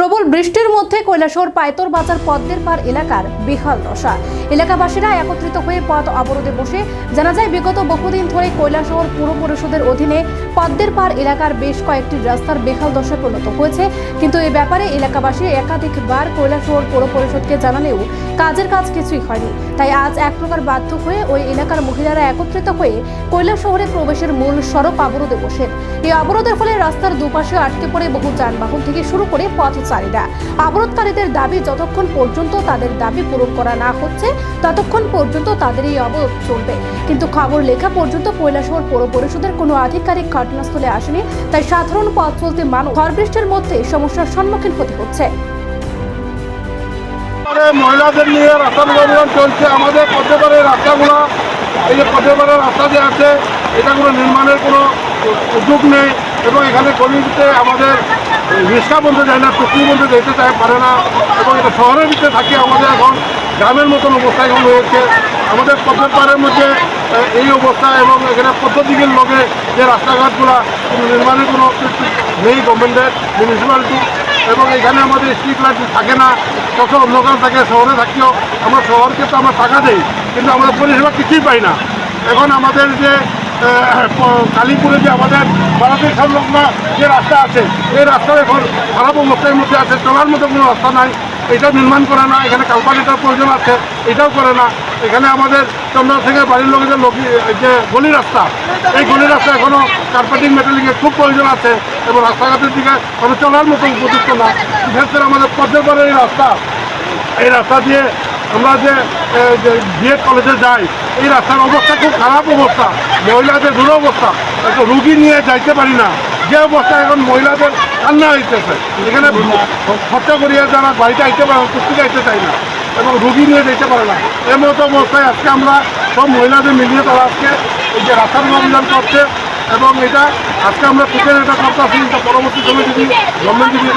প্রবল বৃষ্টির মধ্যে কৈলাসহর পাইতর বাজার পদ্মের পার এলাকার বেহাল দশা। এলাকাবাসীরা একত্রিত হয়ে পথ অবরোধে বসে। জানা যায়, বিগত বহুদিন ধরে কৈলাসহর পুর পরিষদের অধীনে পদ্মের পার এলাকার বেশ কয়েকটি রাস্তার বেহাল দশায় পরিণত হয়েছে। কিন্তু এই ব্যাপারে এলাকাবাসী একাধিকবার কৈলাসহর পৌর পরিষদকে জানালেও কাজের কাজ কিছুই হয়নি। তাই আজ এক প্রকার বাধ্য হয়ে ওই এলাকার মহিলারা একত্রিত হয়ে কৈলাসহরে প্রবেশের মূল সড়ক অবরোধে বসেন। এই অবরোধের ফলে রাস্তার দুপাশে আটকে পড়ে বহু যানবাহন থেকে শুরু করে পথচারীরা। অবরোধকারীদের দাবি, যতক্ষণ পর্যন্ত তাদের দাবি পূরণ করা না হচ্ছে ততক্ষণ পর্যন্ত তাদের এই অবরোধ চলবে। কিন্তু খবর লেখা পর্যন্ত কৈলাসহর পৌর পরিষদের কোনো আধিকারিক ঘটনাস্থলে আসেনি। তাই সাধারণ পথ চলতে মানুষ ঝড় বৃষ্টির মধ্যে সমস্যার সম্মুখীন হতে হচ্ছে। মহিলাদের নিয়ে রাস্তা অভিযান চলছে। আমাদের পদ্মপাড়ের রাস্তাগুলো, এই যে পদ্মপাড়ের রাস্তা যে আছে, এটা কোনো নির্মাণের কোনো উদ্যোগ নেই এবং এখানে গলিতে আমাদের রিক্সা বন্ধ যায় না, টুকরি বন্ধ যেতে পারে না এবং এটা শহরের ভিতরে থাকি। আমাদের এখন গ্রামের মতন অবস্থা এখন রয়েছে। আমাদের পদ্মপাড়ের মধ্যে এই অবস্থা এবং এখানে পদ্ধতির লগে যে রাস্তাঘাটগুলো নির্মাণের কোনো নেই গভর্নমেন্টের, মিউনিসিপ্যালিটি, এবং এখানে আমাদের স্ট্রিট লাইট থাকে না, যত অন্ধকার থাকে। শহরে থাকিও আমরা শহরকে তো আমরা টাকা দিই, কিন্তু আমরা পরিষেবা কিছুই পাই না। এখন আমাদের যে কালীপুরে যে আমাদের ভারতের সংলগ্ন যে রাস্তা আছে, এই রাস্তা এখন খারাপ অবস্থার মধ্যে আছে, চলার মতো কোনো রাস্তা নাই। এটা নির্মাণ করে না, এখানে কালপানিটার প্রয়োজন আছে, এটাও করে না। এখানে আমাদের চন্দ্র থেকে বাড়ির লোকেদের যে গলি রাস্তা, এই গলি রাস্তা এখনও কার্পেটিং মেটালিংয়ের খুব প্রয়োজন আছে এবং রাস্তাঘাটের দিকে কোনো চলার মতো উপযুক্ত না। বিশেষ করে আমাদের পদ্মপাড়ের এই রাস্তা দিয়ে আমরা যে বিএড কলেজে যাই, এই রাস্তার অবস্থা খুব খারাপ অবস্থা, মহিলাদের দুরবস্থা। একটা রুগী নিয়ে যাইতে পারি না, যে অবস্থা এখন মহিলাদের কান্না হইতেছে। এখানে খরচা করিয়া যারা বাড়িতে আইতে পারে, পুষ্টিকে আইতে চাই না এবং রুগী নিয়ে যেতে পারে না। এর মতো অবস্থায় আজকে আমরা সব মহিলাদের মিলিয়ে তারা আজকে এই যে রাস্তার অভিযান করছে এবং এটা আজকে আমরা সুখের এটা করতে আসি। পরবর্তী সময় যদি গভর্নমেন্ট যদি